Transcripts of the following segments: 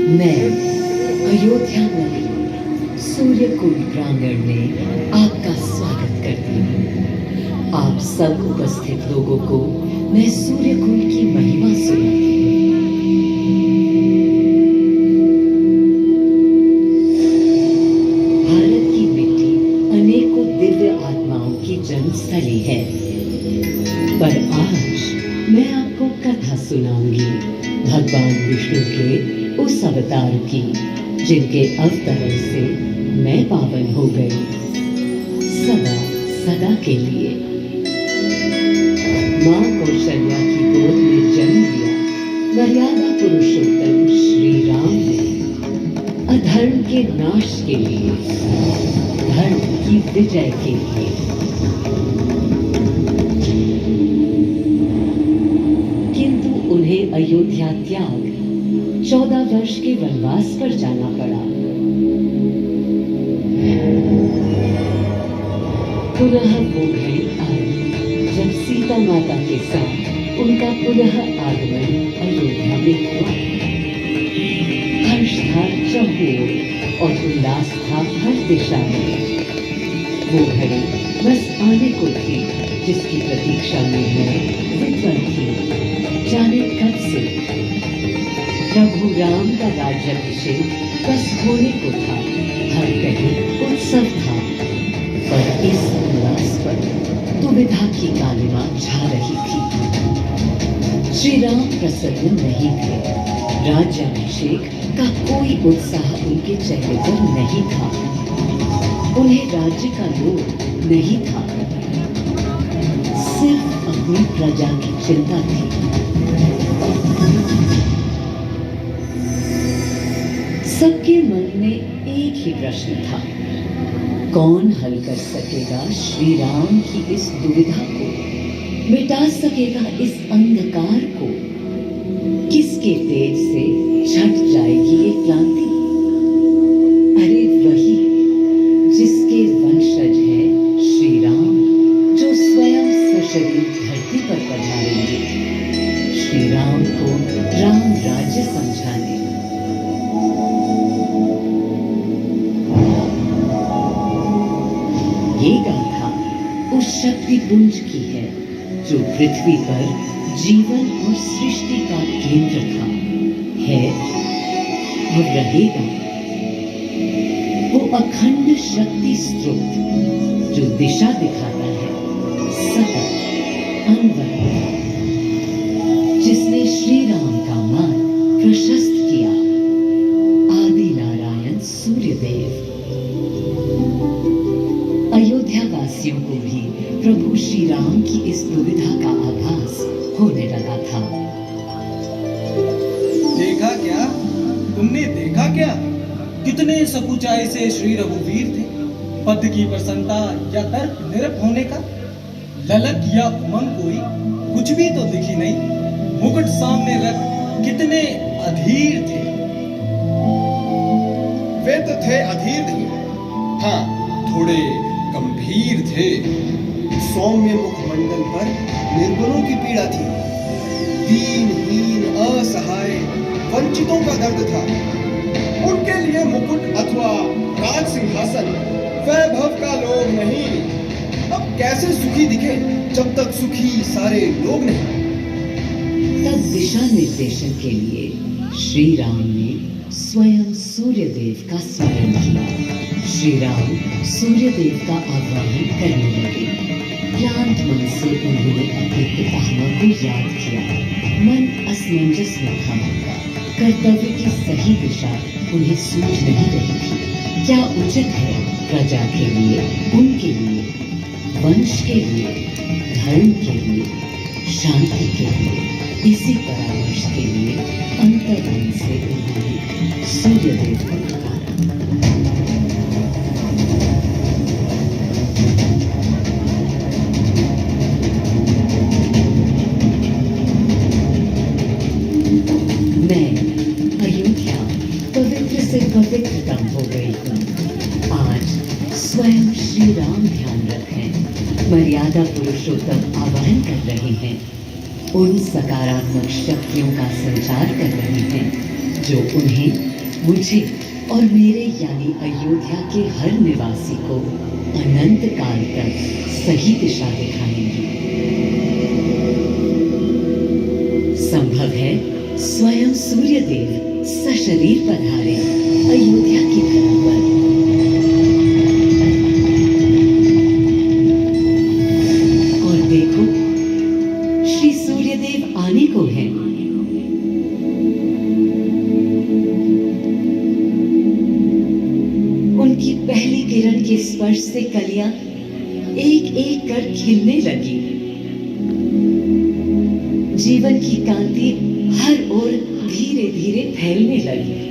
मैं अयोध्या नगरी सूर्यकुंड प्रांगण में आपका स्वागत करती हूँ। आप सब उपस्थित लोगों को मैं सूर्यकुंड की महिमा सुनाती हूँ। भारत की मिट्टी अनेकों दिव्य आत्माओं की जन्मस्थली है, पर आज मैं आपको कथा सुनाऊंगी भगवान विष्णु के उस अवतार की जिनके अवतरण से मैं पावन हो गई सदा सदा के लिए। मां कौशल्या की गोद में जन्म लिया मर्यादा पुरुषोत्तम श्री राम ने अधर्म के नाश के लिए, धर्म की विजय के लिए। किंतु उन्हें अयोध्या त्याग 14 वर्ष के वनवास पर जाना पड़ा। पुनः वो घड़ी आई जब सीता माता के साथ उनका पुनः आगमन अयोध्या में हुआ। हर्ष था चहुओर और उल्लास था हर दिशा में। वो घड़ी बस आने को थी जिसकी प्रतीक्षा में मैं विद्वान थी जाने कब से। प्रभु राम का राज्याभिषेक बस होने को था, हर कहीं उत्सव था, पर इस उल्लास पर दुविधा की कालिमा छा रही थी। श्री राम प्रसन्न नहीं थे। राज्याभिषेक का कोई उत्साह उनके चेहरे पर नहीं था। उन्हें राज्य का लोभ नहीं था, सिर्फ अपनी प्रजा की चिंता थी। सबके मन में एक ही प्रश्न था, कौन हल कर सकेगा श्री राम की इस दुविधा को, मिटा सकेगा इस अंधकार को? किसके तेज से छट जाएगी ये क्रांति? अरे वही जिसके वंशज है श्री राम, जो स्वयं सशरीर धरती पर पधारेंगे श्री राम को राम राज्य समझाने। ये गाथा उस शक्ति पुंज की है जो पृथ्वी पर जीवन और सृष्टि का केंद्र था, है और रहेगा। वो अखंड शक्ति स्रोत जो दिशा दिखाता है सतत अनवरत, जिसने श्री राम का मार्ग प्रशस्त किया, आदि नारायण सूर्यदेव। अयोध्या वासियों को भी प्रभु श्री राम की इस दुविधा का आभास होने लगा था। देखा क्या? तुमने देखा क्या? कितने सकुचाई से श्री रघुवीर थे। पद की प्रसन्नता या तर्क निरप होने का ललक या उमंग कोई कुछ भी तो दिखी नहीं। मुकुट सामने रख कितने अधीर थे। वे तो थे अधीर नहीं, हाँ थोड़े गंभीर थे। सौम्य मुखमंडल पर निर्गुणों की पीड़ा थी, दीनहीन असहाय वंचितों का दर्द था। उनके लिए मुकुट अथवा राज सिंहासन वैभव का लोभ नहीं। अब कैसे सुखी दिखे जब तक सुखी सारे लोग नहीं। तब दिशा निर्देशन के लिए श्री राम ने स्वयं सूर्यदेव का स्मरण किया। श्री राम सूर्यदेव का आह्वान करने लगे। क्लांत मन से उन्होंने अपने पितामह को याद किया। मन असमंजस में था उनका। कर्तव्य की सही दिशा उन्हें सूझ नहीं रही थी। क्या उचित है प्रजा के लिए, उनके लिए, वंश के लिए, धर्म के लिए, शांति के लिए? इसी परामर्श के लिए अंतर्मन से उन्होंने सूर्यदेव को पुकारा। मैं अयोध्या पवित्र से पवित्रतम हो गई हूँ। आज स्वयं श्री राम ध्यान रखें, मर्यादा पुरुषोत्तम आवाहन कर रहे हैं। उन सकारात्मक शक्तियों का संचार कर रहे हैं जो उन्हें मुझे और मेरे यानी अयोध्या के हर निवासी को अनंत काल तक सही दिशा दिखाएंगी। संभव है स्वयं सूर्यदेव सशरीर पधारे अयोध्या की धरा पर। और देखो, श्री सूर्यदेव आने को हैं। उनकी पहली किरण के स्पर्श से कलियां एक एक कर खिलने लगी। जीवन की कांति हर ओर धीरे धीरे फैलने लगी।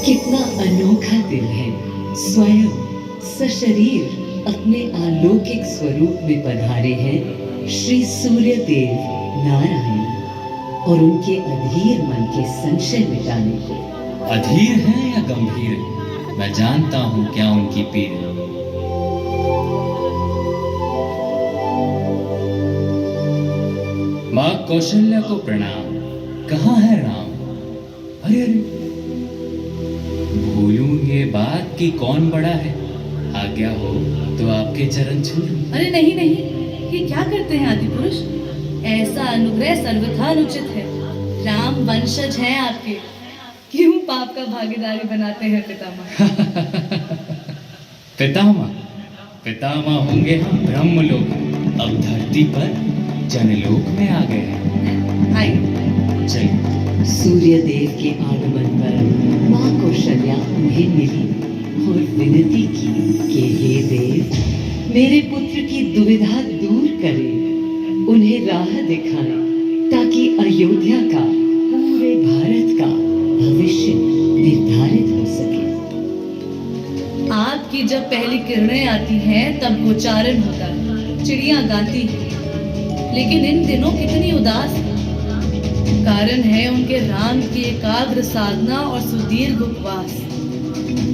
कितना अनोखा दिन है। स्वयं सशरीर अपने अलौकिक स्वरूप में पधारे हैं श्री सूर्यदेव नारायण और उनके अधीर मन के संशय मिटाने को। अधीर है या गंभीर, मैं जानता हूं क्या उनकी पीड़। माँ कौशल्या को प्रणाम। कहाँ है राम? अरे अरे, भूलूं ये बात कि कौन बड़ा है। आज्ञा हो तो आपके चरण छू लूं। अरे नहीं नहीं, ये क्या करते हैं आदि पुरुष? ऐसा अनुग्रह सर्वथा अनुचित है। राम वंशज हैं आपके, क्यों पाप का भागीदारी बनाते हैं पितामह? पितामह पितामह होंगे हम ब्रह्मलोक में। अब धरती पर जनलोक में आ गए हैं। आइए चलिए। सूर्यदेव के आगमन पर माँ कौशल्या उन्हें मिली और विनती की कि हे देव, मेरे पुत्र की दुविधा दूर करें, उन्हें राह दिखाएं ताकि अयोध्या का, पूरे भारत का भविष्य निर्धारित हो सके। आपकी जब पहली किरणें आती हैं तब उच्चारण होता है, चिड़ियां गाती हैं, लेकिन इन दिनों कितनी उदास है। कारण है उनके राम की एकाग्र साधना और सुदीर्घ उपवास।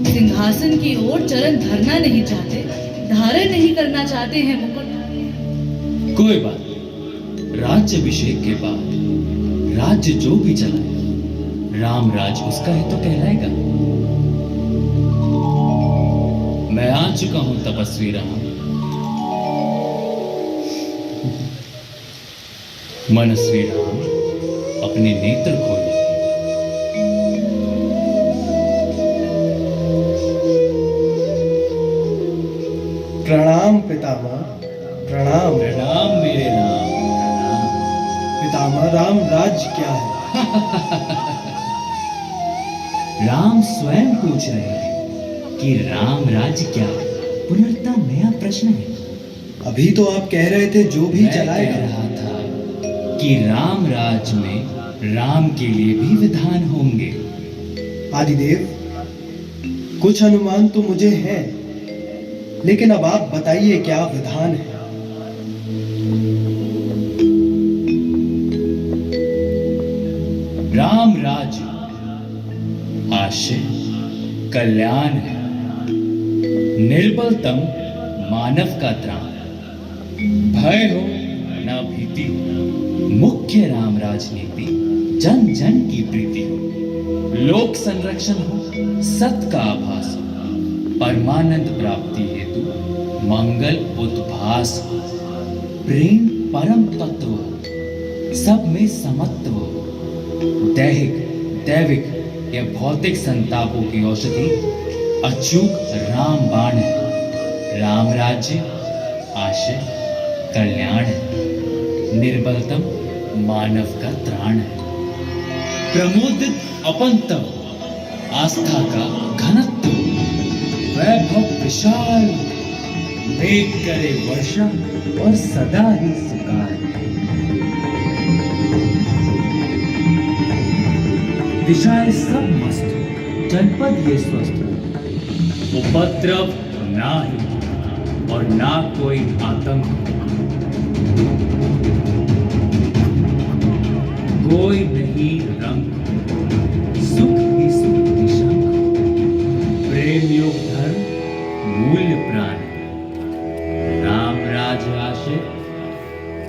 सिंहासन की ओर चरण धरना नहीं चाहते, धारण नहीं करना चाहते हैं मुकुट। कोई बात नहीं, राज्य अभिषेक के बाद राज्य जो भी चलाए, राम राज उसका ही तो कहलाएगा। मैं आ चुका हूं तपस्वी राम। मनस्वी राम, अपने नेत्र खोले। प्रणाम पितामह, प्रणाम। प्रणाम मेरे राम, प्रणाम। पितामह, राम राज्य क्या है? राम स्वयं पूछ रहे हैं कि राम राज्य क्या है। पुनर्ता नया प्रश्न है। अभी तो आप कह रहे थे जो भी मैं कह चलाएगा। रहा था कि राम राज्य में राम के लिए भी विधान होंगे। आदिदेव, कुछ अनुमान तो मुझे है, लेकिन अब आप बताइए क्या विधान है? राम राज्य आशय कल्याण है, निर्बलतम मानव का त्राण। भय हो न भीति हो, मुख्य राम राजनीति जन जन की प्रीति हो। लोक संरक्षण हो, सत का आभास हो, परमानंद प्राप्ति हेतु मंगल उद्भास हो। प्रेम परम तत्व हो, सब में समत्व हो। दैहिक दैविक या भौतिक संतापों की औषधि अचूक राम बाण है। राम राज्य आशय कल्याण है, निर्बलतम मानव का त्राण है। प्रमोदित अपंतव, आस्था का घनत्व, वैभव विशाल, मेघ करे वर्षा और सदा ही सुकाल। दिशाएं सब मस्त हो, जनपद ये स्वस्थ हो, उपद्रव ना ही। और ना कोई आतंक। कोई नहीं रंग, सुख ही सुख निशंक। प्रेम योग धर्म मूल्य प्राण, राम राज आशिक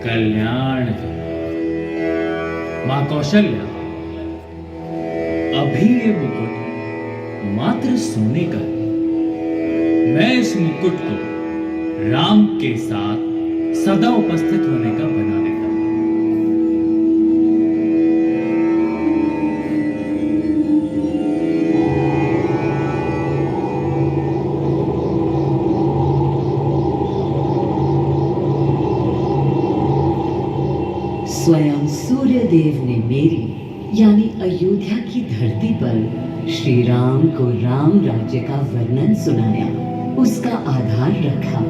कल्याण। मां कौशल्या, अभी ये मुकुट मात्र सोने का है। मैं इस मुकुट को राम के साथ सदा उपस्थित होने का बना देता हूं। स्वयं सूर्यदेव ने मेरी यानी अयोध्या की धरती पर श्री राम को राम राज्य का वर्णन सुनाया, उसका आधार रखा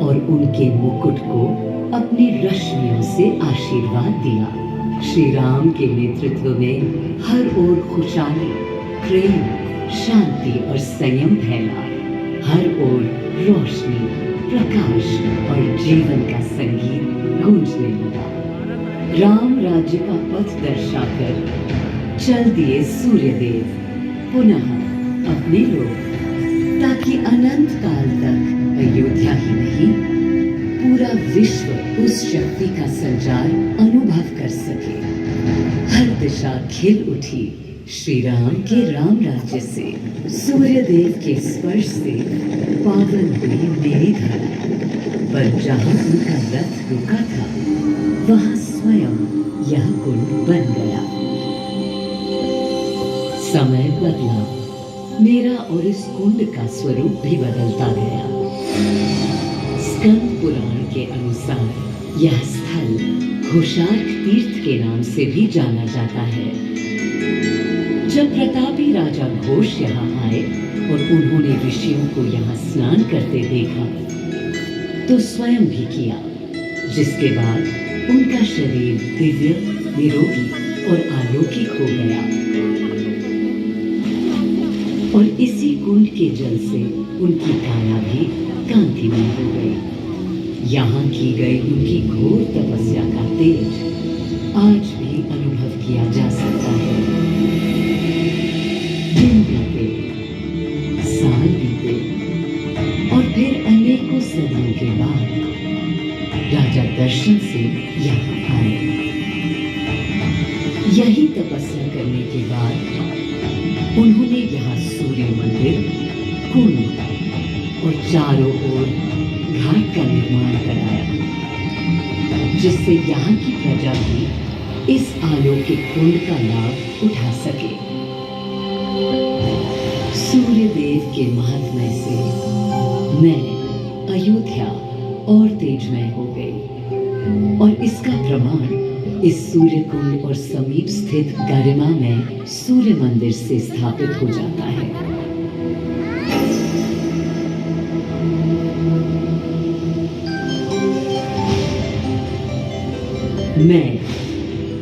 और उनके मुकुट को अपनी रश्मियों से आशीर्वाद दिया। श्री राम के नेतृत्व में हर ओर खुशहाली, प्रेम, शांति और संयम फैला। हर ओर रोशनी, प्रकाश और जीवन का संगीत गूंजने लगा। राम राज्य का पथ दर्शाकर चल दिए सूर्यदेव पुनः अपने लोग, ताकि अनंत काल तक अयोध्या ही नहीं पूरा विश्व उस शक्ति का संचार अनुभव कर सके। हर दिशा खिल उठी श्री राम के राम राज्य से। सूर्यदेव के स्पर्श से पावन हुई मेरी धरा, पर जहां उनका रथ रुका था वहां स्वयं यह कुंड बन गया। समय बदला, मेरा और इस कुंड का स्वरूप भी बदलता गया। स्कंद पुराण के अनुसार यह स्थल घोषार्क तीर्थ के नाम से भी जाना जाता है। जब प्रतापी राजा घोष यहाँ आए और उन्होंने ऋषियों को यहाँ स्नान करते देखा तो स्वयं भी किया, जिसके बाद उनका शरीर दिव्य, निरोगी और अलौकिक हो गया। और इसी कुंड के जल से उनकी काया भी कांतिमय हो गई। यहाँ की गई उनकी घोर तपस्या का तेज आज भी अनुभव किया जा सकता है। दिन बीते, साल बीते और फिर अनेकों सदियों के बाद राजा दर्शन से यहाँ आए। यही तपस्या करने के बाद उन्होंने यहाँ सूर्य मंदिर, कुंड और चारों ओर घाट का निर्माण कराया, जिससे यहाँ की प्रजा भी इस अलौकिक कुंड का लाभ उठा सके। सूर्यदेव के महात्म्य से मैं अयोध्या और तेजमय हो गई, और इसका प्रमाण इस सूर्य कुंड और समीप स्थित गरिमा में सूर्य मंदिर से स्थापित हो जाता है। मैं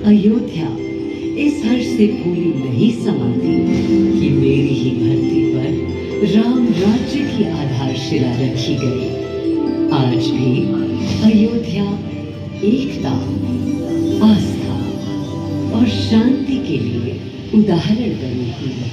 अयोध्या इस हर्ष से फूली नहीं समाती कि मेरी ही धरती पर राम राज्य की आधारशिला रखी गई। आज भी अयोध्या एकता, आस्था और शांति के लिए उदाहरण बनी हुई है।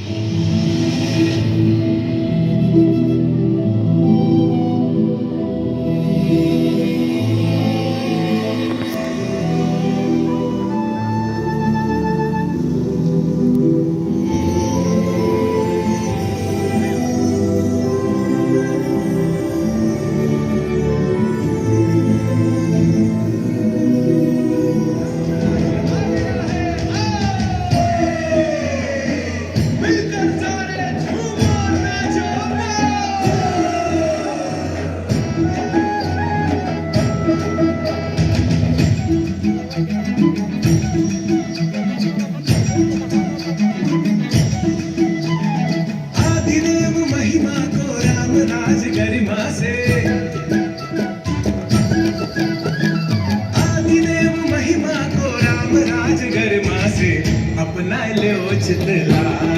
अपना ले उचित लाल।